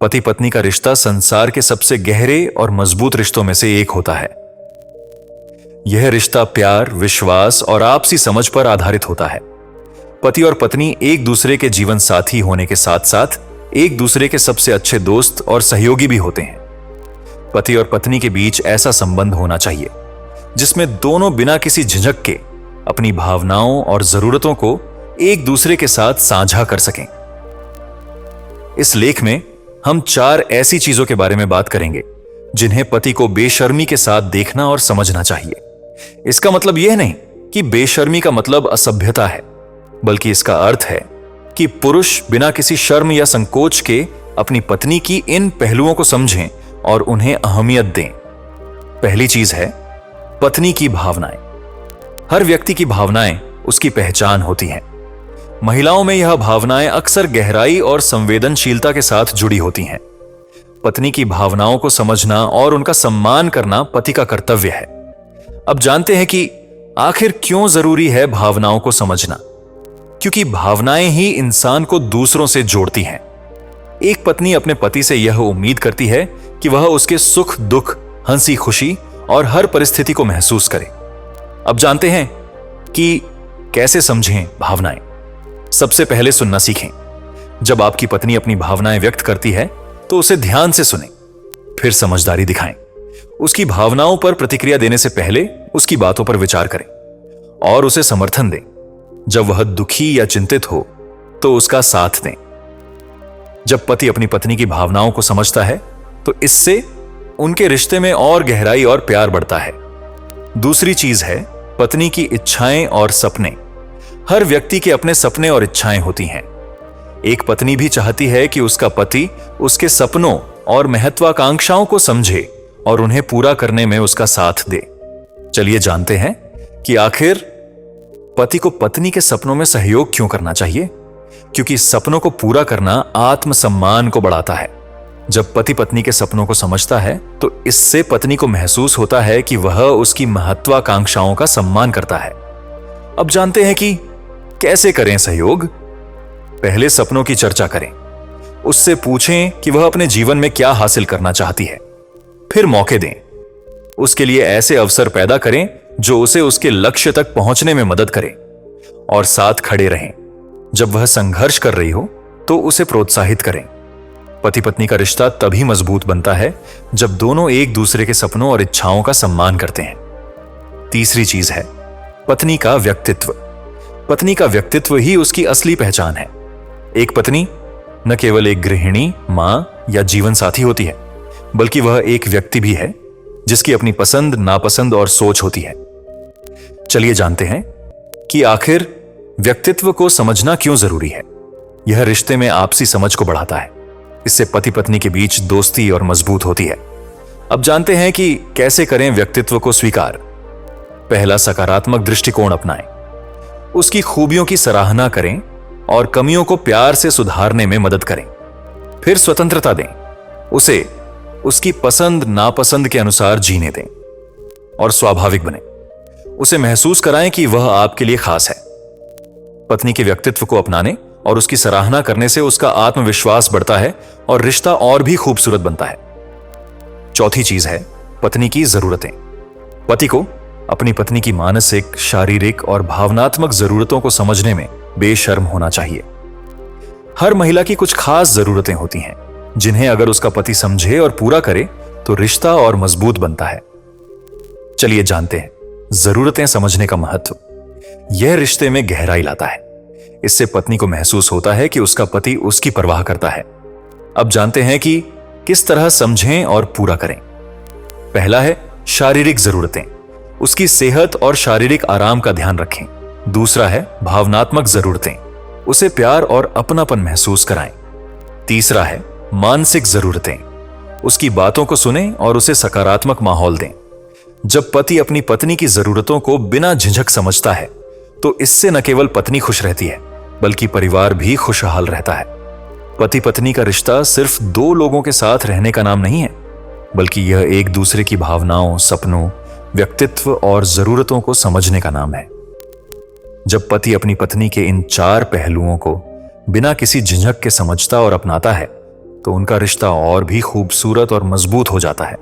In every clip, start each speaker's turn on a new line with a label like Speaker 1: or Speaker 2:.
Speaker 1: पति पत्नी का रिश्ता संसार के सबसे गहरे और मजबूत रिश्तों में से एक होता है। यह रिश्ता प्यार, विश्वास और आपसी समझ पर आधारित होता है। पति और पत्नी एक दूसरे के जीवन साथी होने के साथ साथ एक दूसरे के सबसे अच्छे दोस्त और सहयोगी भी होते हैं। पति और पत्नी के बीच ऐसा संबंध होना चाहिए जिसमें दोनों बिना किसी झिझक के अपनी भावनाओं और जरूरतों को एक दूसरे के साथ साझा कर सकें। इस लेख में हम 4 ऐसी चीजों के बारे में बात करेंगे जिन्हें पति को बेशर्मी के साथ देखना और समझना चाहिए। इसका मतलब यह नहीं कि बेशर्मी का मतलब असभ्यता है, बल्कि इसका अर्थ है कि पुरुष बिना किसी शर्म या संकोच के अपनी पत्नी की इन पहलुओं को समझें और उन्हें अहमियत दें। पहली चीज है पत्नी की भावनाएं। हर व्यक्ति की भावनाएं उसकी पहचान होती हैं। महिलाओं में यह भावनाएं अक्सर गहराई और संवेदनशीलता के साथ जुड़ी होती हैं। पत्नी की भावनाओं को समझना और उनका सम्मान करना पति का कर्तव्य है। अब जानते हैं कि आखिर क्यों जरूरी है भावनाओं को समझना। क्योंकि भावनाएं ही इंसान को दूसरों से जोड़ती हैं। एक पत्नी अपने पति से यह उम्मीद करती है कि वह उसके सुख दुख, हंसी खुशी और हर परिस्थिति को महसूस करे। अब जानते हैं कि कैसे समझें भावनाएं। सबसे पहले सुनना सीखें। जब आपकी पत्नी अपनी भावनाएं व्यक्त करती है तो उसे ध्यान से सुनें, फिर समझदारी दिखाएं। उसकी भावनाओं पर प्रतिक्रिया देने से पहले उसकी बातों पर विचार करें और उसे समर्थन दें। जब वह दुखी या चिंतित हो तो उसका साथ दें। जब पति अपनी पत्नी की भावनाओं को समझता है तो इससे उनके रिश्ते में और गहराई और प्यार बढ़ता है। दूसरी चीज है पत्नी की इच्छाएं और सपने। हर व्यक्ति के अपने सपने और इच्छाएं होती हैं। एक पत्नी भी चाहती है कि उसका पति उसके सपनों और महत्वाकांक्षाओं को समझे और उन्हें पूरा करने में उसका साथ दे। चलिए जानते हैं कि आखिर पति को पत्नी के सपनों में सहयोग क्यों करना चाहिए। क्योंकि सपनों को पूरा करना आत्मसम्मान को बढ़ाता है। जब पति पत्नी के सपनों को समझता है तो इससे पत्नी को महसूस होता है कि वह उसकी महत्वाकांक्षाओं का सम्मान करता है। अब जानते हैं कि कैसे करें सहयोग। पहले सपनों की चर्चा करें। उससे पूछें कि वह अपने जीवन में क्या हासिल करना चाहती है। फिर मौके दें। उसके लिए ऐसे अवसर पैदा करें जो उसे उसके लक्ष्य तक पहुंचने में मदद करें और साथ खड़े रहें। जब वह संघर्ष कर रही हो तो उसे प्रोत्साहित करें। पति पत्नी का रिश्ता तभी मजबूत बनता है जब दोनों एक दूसरे के सपनों और इच्छाओं का सम्मान करते हैं। तीसरी चीज है पत्नी का व्यक्तित्व। पत्नी का व्यक्तित्व ही उसकी असली पहचान है। एक पत्नी न केवल एक गृहिणी, मां या जीवन साथी होती है, बल्कि वह एक व्यक्ति भी है जिसकी अपनी पसंद, नापसंद और सोच होती है। चलिए जानते हैं कि आखिर व्यक्तित्व को समझना क्यों जरूरी है। यह रिश्ते में आपसी समझ को बढ़ाता है। इससे पति पत्नी के बीच दोस्ती और मजबूत होती है। अब जानते हैं कि कैसे करें व्यक्तित्व को स्वीकार। पहला, सकारात्मक दृष्टिकोण अपनाएं। उसकी खूबियों की सराहना करें और कमियों को प्यार से सुधारने में मदद करें। फिर स्वतंत्रता दें। उसे उसकी पसंद नापसंद के अनुसार जीने दें और स्वाभाविक बने। उसे महसूस कराएं कि वह आपके लिए खास है। पत्नी के व्यक्तित्व को अपनाने और उसकी सराहना करने से उसका आत्मविश्वास बढ़ता है और रिश्ता और भी खूबसूरत बनता है। चौथी चीज है पत्नी की जरूरतें। पति को अपनी पत्नी की मानसिक, शारीरिक और भावनात्मक जरूरतों को समझने में बेशर्म होना चाहिए। हर महिला की कुछ खास जरूरतें होती हैं जिन्हें अगर उसका पति समझे और पूरा करे तो रिश्ता और मजबूत बनता है। चलिए जानते हैं जरूरतें समझने का महत्व। यह रिश्ते में गहराई लाता है। इससे पत्नी को महसूस होता है कि उसका पति उसकी परवाह करता है। अब जानते हैं कि किस तरह समझें और पूरा करें। पहला है शारीरिक जरूरतें। उसकी सेहत और शारीरिक आराम का ध्यान रखें। दूसरा है भावनात्मक जरूरतें। उसे प्यार और अपनापन महसूस कराएं। तीसरा है मानसिक जरूरतें। उसकी बातों को सुनें और उसे सकारात्मक माहौल दें। जब पति अपनी पत्नी की जरूरतों को बिना झिझक समझता है तो इससे न केवल पत्नी खुश रहती है बल्कि परिवार भी खुशहाल रहता है। पति पत्नी का रिश्ता सिर्फ 2 लोगों के साथ रहने का नाम नहीं है, बल्कि यह एक दूसरे की भावनाओं, सपनों, व्यक्तित्व और जरूरतों को समझने का नाम है। जब पति अपनी पत्नी के इन 4 पहलुओं को बिना किसी झिझक के समझता और अपनाता है तो उनका रिश्ता और भी खूबसूरत और मजबूत हो जाता है।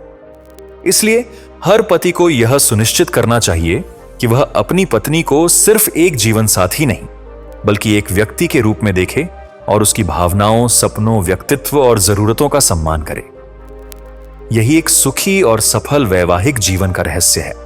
Speaker 1: इसलिए हर पति को यह सुनिश्चित करना चाहिए कि वह अपनी पत्नी को सिर्फ एक जीवन साथी नहीं, बल्कि एक व्यक्ति के रूप में देखे और उसकी भावनाओं, सपनों, व्यक्तित्व और जरूरतों का सम्मान करे। यही एक सुखी और सफल वैवाहिक जीवन का रहस्य है।